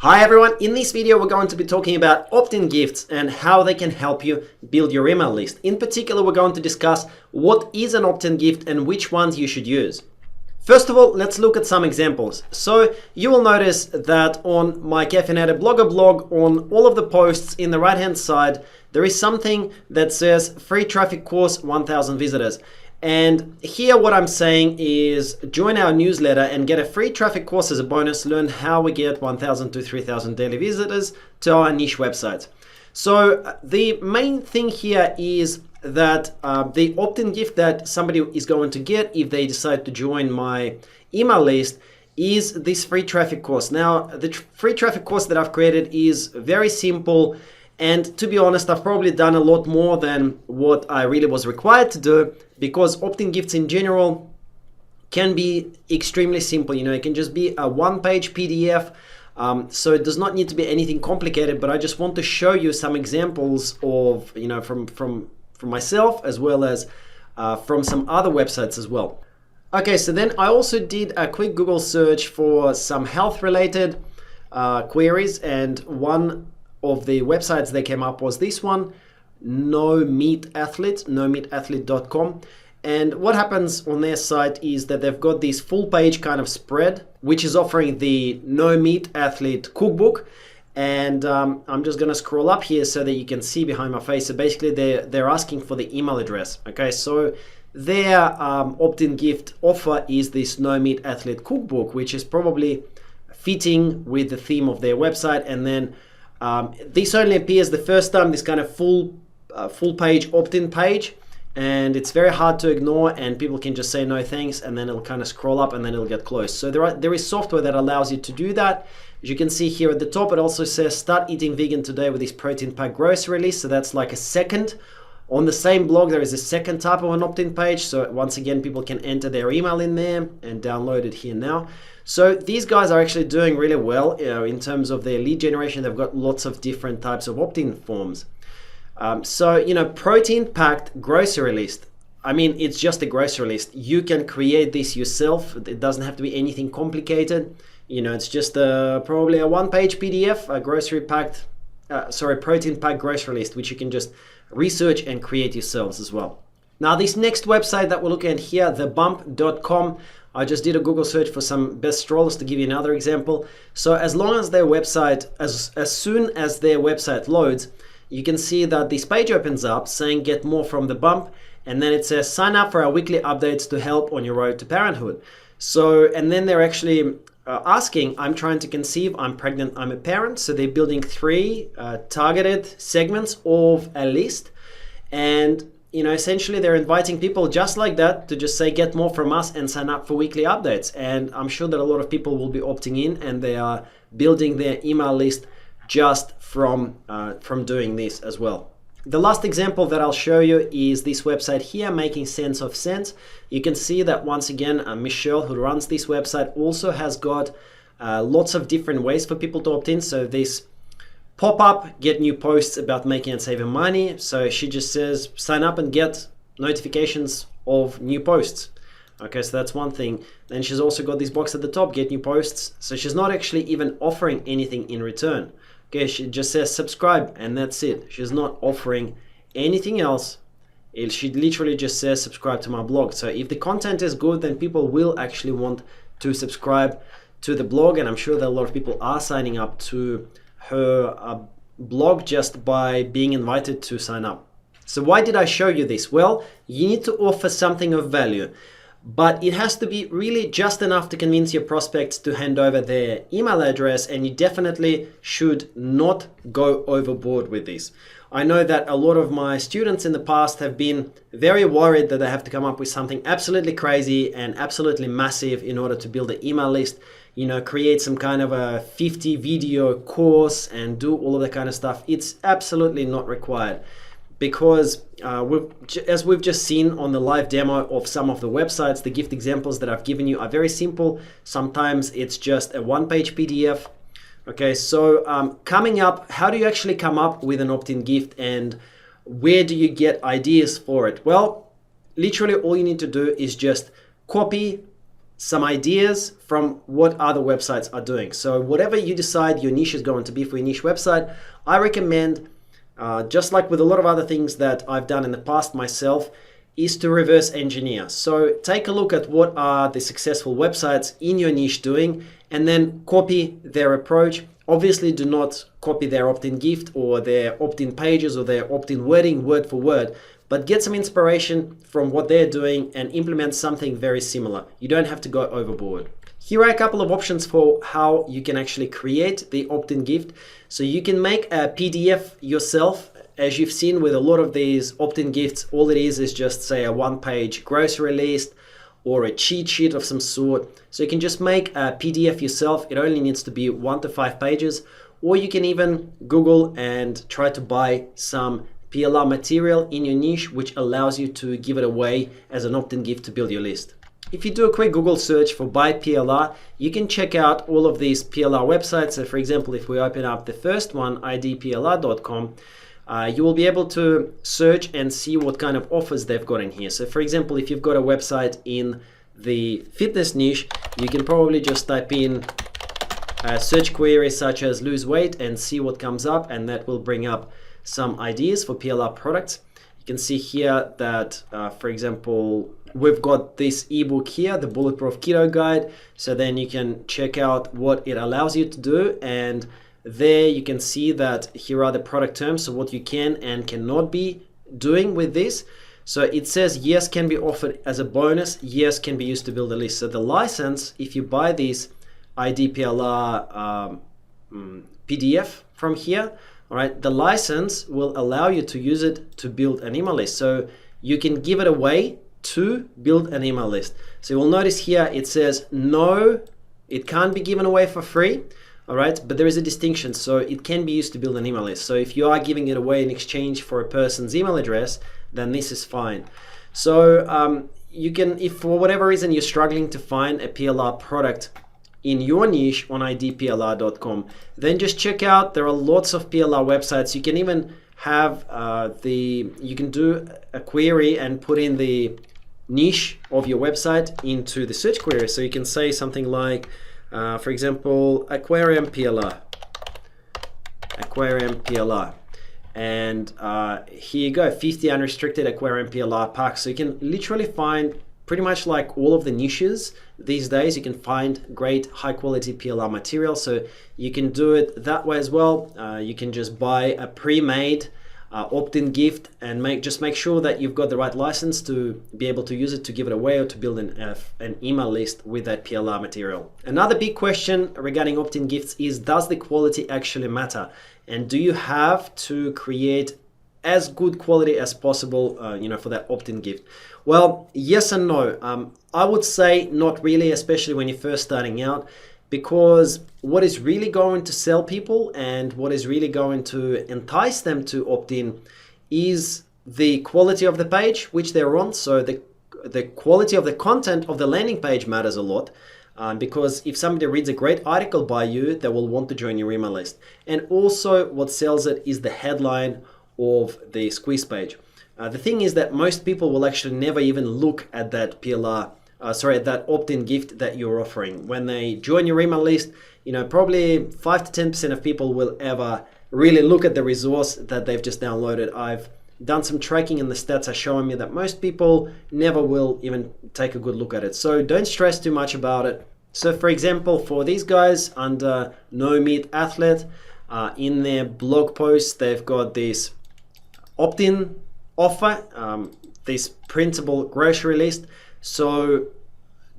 Hi everyone, in this video we're going to be talking about opt-in gifts and how they can help you build your email list. In particular, we're going to discuss what is an opt-in gift and which ones you should use. First of all, let's look at some examples. So you will notice that on my Caffeinated Blogger blog, on all of the posts in the right hand side, there is something that says free traffic course 1000 visitors. And here what I'm saying is join our newsletter and get a free traffic course as a bonus. Learn how we get 1,000 to 3,000 daily visitors to our niche website. So the main thing here is that the opt-in gift that somebody is going to get if they decide to join my email list is this free traffic course. Now, the free traffic course that I've created is very simple. And to be honest, I've probably done a lot more than what I really was required to do, because opt-in gifts in general can be extremely simple. You know, it can just be a one-page PDF. So it does not need to be anything complicated, but I just want to show you some examples of, you know, from myself as well as from some other websites as well. Okay, so then I also did a quick Google search for some health-related queries, and one of the websites that came up was this one, nomeatathlete.com. And what happens on their site is that they've got this full page kind of spread, which is offering the No Meat Athlete cookbook. And I'm just gonna scroll up here so that you can see behind my face. So basically they're asking for the email address. Okay, so their opt-in gift offer is this No Meat Athlete cookbook, which is probably fitting with the theme of their website. And then this only appears the first time, this kind of full page opt-in page, and it's very hard to ignore, and people can just say no thanks, and then it'll kind of scroll up and then it'll get closed. So there is software that allows you to do that. As you can see here at the top, it also says start eating vegan today with this protein pack grocery list. So that's like a second. On the same blog, there is a second type of an opt-in page. So once again, people can enter their email in there and download it here now. So these guys are actually doing really well, you know, in terms of their lead generation. They've got lots of different types of opt-in forms. So, you know, protein packed grocery list. I mean, it's just a grocery list. You can create this yourself. It doesn't have to be anything complicated. You know, it's just probably a one-page PDF, a protein packed grocery list, which you can just research and create yourselves as well. Now, this next website that we're looking at here, thebump.com, I just did a Google search for some best strollers to give you another example. So as long as their website, as soon as their website loads, you can see that this page opens up saying get more from the bump, and then it says sign up for our weekly updates to help on your road to parenthood. So, and then they're actually asking, I'm trying to conceive, I'm pregnant, I'm a parent. So they're building three targeted segments of a list, and you know, essentially they're inviting people just like that to just say get more from us and sign up for weekly updates. And I'm sure that a lot of people will be opting in, and they are building their email list just from doing this as well. The last example that I'll show you is this website here, Making Sense of Sense. You can see that once again, Michelle, who runs this website, also has got lots of different ways for people to opt in. So this pop-up, get new posts about making and saving money. So she just says sign up and get notifications of new posts. Okay, so that's one thing. Then she's also got this box at the top, get new posts. So she's not actually even offering anything in return. Okay, she just says subscribe, and that's it. She's not offering anything else. She literally just says subscribe to my blog. So if the content is good, then people will actually want to subscribe to the blog, and I'm sure that a lot of people are signing up to her blog just by being invited to sign up. So why did I show you this? Well, you need to offer something of value, but it has to be really just enough to convince your prospects to hand over their email address, and you definitely should not go overboard with this. I know that a lot of my students in the past have been very worried that they have to come up with something absolutely crazy and absolutely massive in order to build an email list, you know, create some kind of a 50 video course and do all of that kind of stuff. It's absolutely not required. Because as we've just seen on the live demo of some of the websites, the gift examples that I've given you are very simple. Sometimes it's just a one-page PDF. Okay, so coming up, how do you actually come up with an opt-in gift, and where do you get ideas for it? Well, literally all you need to do is just copy some ideas from what other websites are doing. So whatever you decide your niche is going to be for your niche website, I recommend, just like with a lot of other things that I've done in the past myself, is to reverse engineer. So take a look at what are the successful websites in your niche doing, and then copy their approach. Obviously, do not copy their opt-in gift or their opt-in pages or their opt-in wording word for word, but get some inspiration from what they're doing and implement something very similar. You don't have to go overboard. Here are a couple of options for how you can actually create the opt-in gift. So you can make a PDF yourself. As you've seen with a lot of these opt-in gifts, all it is just, say, a one-page grocery list or a cheat sheet of some sort. So you can just make a PDF yourself. It only needs to be 1 to 5 pages, or you can even Google and try to buy some PLR material in your niche, which allows you to give it away as an opt-in gift to build your list. If you do a quick Google search for buy PLR, you can check out all of these PLR websites. So for example, if we open up the first one, idplr.com, you will be able to search and see what kind of offers they've got in here. So for example, if you've got a website in the fitness niche, you can probably just type in a search query such as lose weight and see what comes up, and that will bring up some ideas for PLR products. You can see here that, for example, we've got this ebook here, the Bulletproof Keto Guide. So then you can check out what it allows you to do, and there you can see that here are the product terms, so what you can and cannot be doing with this. So it says yes can be offered as a bonus, yes can be used to build a list. So the license, if you buy this IDPLR PDF from here, all right, the license will allow you to use it to build an email list. So you can give it away to build an email list. So you will notice here it says no, it can't be given away for free. All right, but there is a distinction. So it can be used to build an email list. So if you are giving it away in exchange for a person's email address, then this is fine. So you can, if for whatever reason you're struggling to find a PLR product in your niche on idplr.com, then just check out, there are lots of PLR websites. You can even have you can do a query and put in the niche of your website into the search query. So you can say something like, for example, aquarium PLR, and here you go, 50 unrestricted aquarium PLR packs. So you can literally find pretty much like all of the niches these days. You can find great high quality PLR material, so you can do it that way as well. You can just buy a pre-made opt-in gift and just make sure that you've got the right license to be able to use it to give it away or to build an email list with that PLR material. Another big question regarding opt-in gifts is, does the quality actually matter? And do you have to create as good quality as possible for that opt-in gift? Well, yes and no. I would say not really, especially when you're first starting out, because what is really going to sell people and what is really going to entice them to opt in is the quality of the page which they're on. So the quality of the content of the landing page matters a lot, because if somebody reads a great article by you, they will want to join your email list. And also what sells it is the headline of the squeeze page. The thing is that most people will actually never even look at that that opt-in gift that you're offering. When they join your email list, probably 5 to 10% of people will ever really look at the resource that they've just downloaded. I've done some tracking and the stats are showing me that most people never will even take a good look at it. So don't stress too much about it. So for example, for these guys under No Meat Athlete, in their blog post, they've got this opt-in offer, this printable grocery list. So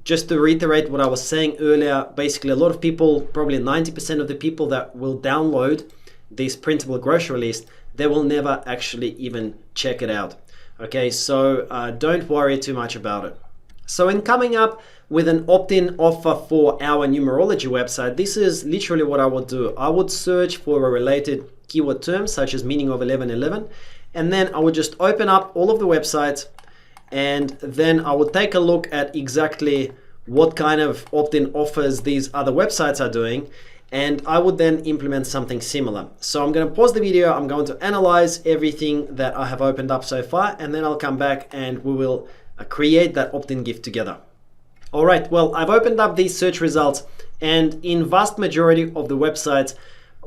just to reiterate what I was saying earlier, basically a lot of people, probably 90% of the people that will download this printable grocery list, they will never actually even check it out. Okay, so don't worry too much about it. So in coming up with an opt-in offer for our numerology website, this is literally what I would do. I would search for a related keyword term such as meaning of 1111, and then I would just open up all of the websites, and then I would take a look at exactly what kind of opt-in offers these other websites are doing, and I would then implement something similar. So I'm going to pause the video, I'm going to analyze everything that I have opened up so far, and then I'll come back and we will create that opt-in gift together. All right, well, I've opened up these search results, and in vast majority of the websites,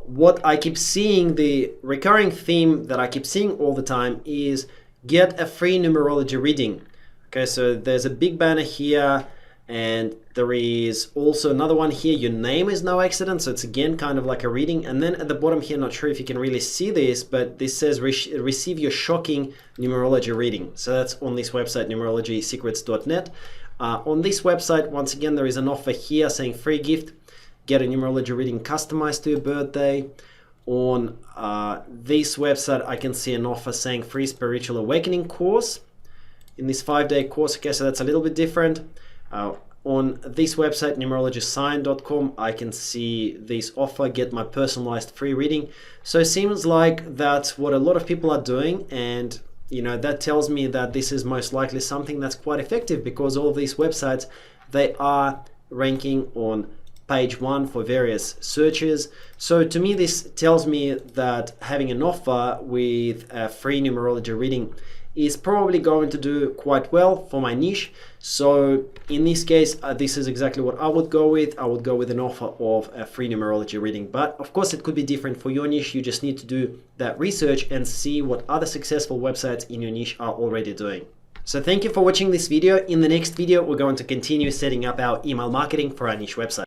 what I keep seeing, the recurring theme that I keep seeing all the time is get a free numerology reading. Okay, so there's a big banner here, and there is also another one here. Your name is no accident, so it's again kind of like a reading. And then at the bottom here, not sure if you can really see this, but this says receive your shocking numerology reading. So that's on this website, numerologysecrets.net. On this website, once again, there is an offer here saying free gift, get a numerology reading customized to your birthday. On this website, I can see an offer saying free spiritual awakening course in this 5-day course. Okay, so that's a little bit different. On this website, numerologysign.com, I can see this offer, get my personalized free reading. So it seems like that's what a lot of people are doing, and that tells me that this is most likely something that's quite effective, because all of these websites, they are ranking on page 1 for various searches. So to me, this tells me that having an offer with a free numerology reading is probably going to do quite well for my niche. So in this case, this is exactly what I would go with. I would go with an offer of a free numerology reading. But of course, it could be different for your niche. You just need to do that research and see what other successful websites in your niche are already doing. So thank you for watching this video. In the next video, we're going to continue setting up our email marketing for our niche website.